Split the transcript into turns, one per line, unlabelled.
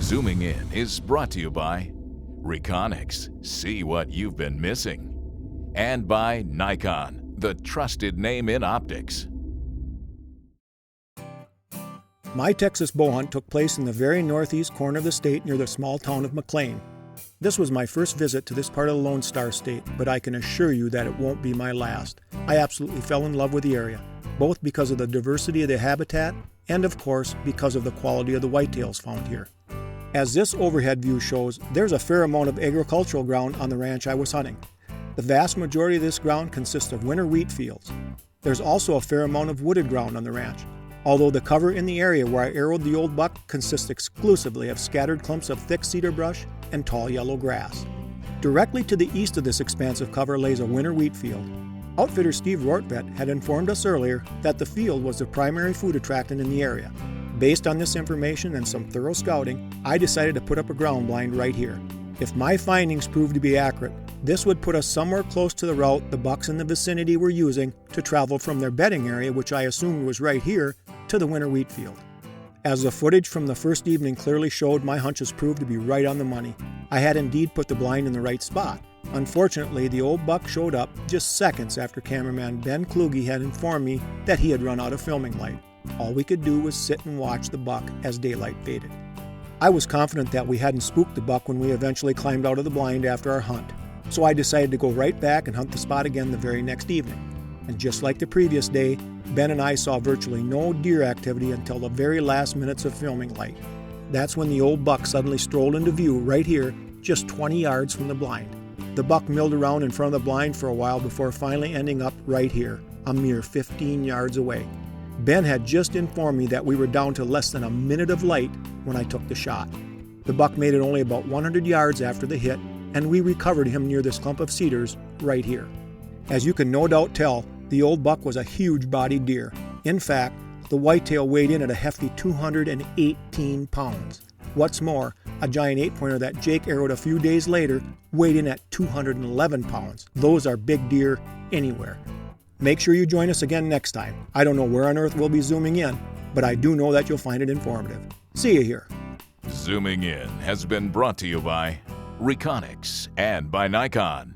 Zooming In is brought to you by Reconyx, see what you've been missing, and by Nikon, the trusted name in optics.
My Texas bow hunt took place in the very northeast corner of the state near the small town of McLean. This was my first visit to this part of the Lone Star State, but I can assure you that it won't be my last. I absolutely fell in love with the area, both because of the diversity of the habitat and, of course, because of the quality of the whitetails found here. As this overhead view shows, there's a fair amount of agricultural ground on the ranch I was hunting. The vast majority of this ground consists of winter wheat fields. There's also a fair amount of wooded ground on the ranch, although the cover in the area where I arrowed the old buck consists exclusively of scattered clumps of thick cedar brush and tall yellow grass. Directly to the east of this expansive cover lays a winter wheat field. Outfitter Steve Rortvedt had informed us earlier that the field was the primary food attractant in the area. Based on this information and some thorough scouting, I decided to put up a ground blind right here. If my findings proved to be accurate, this would put us somewhere close to the route the bucks in the vicinity were using to travel from their bedding area, which I assumed was right here, to the winter wheat field. As the footage from the first evening clearly showed, my hunches proved to be right on the money. I had indeed put the blind in the right spot. Unfortunately, the old buck showed up just seconds after cameraman Ben Kluge had informed me that he had run out of filming light. All we could do was sit and watch the buck as daylight faded. I was confident that we hadn't spooked the buck when we eventually climbed out of the blind after our hunt, so I decided to go right back and hunt the spot again the very next evening. And just like the previous day, Ben and I saw virtually no deer activity until the very last minutes of filming light. That's when the old buck suddenly strolled into view right here, just 20 yards from the blind. The buck milled around in front of the blind for a while before finally ending up right here, a mere 15 yards away. Ben had just informed me that we were down to less than a minute of light when I took the shot. The buck made it only about 100 yards after the hit, and we recovered him near this clump of cedars right here. As you can no doubt tell, the old buck was a huge-bodied deer. In fact, the whitetail weighed in at a hefty 218 pounds. What's more, a giant 8-pointer that Jake arrowed a few days later weighed in at 211 pounds. Those are big deer anywhere. Make sure you join us again next time. I don't know where on earth we'll be zooming in, but I do know that you'll find it informative. See you here.
Zooming In has been brought to you by Reconyx and by Nikon.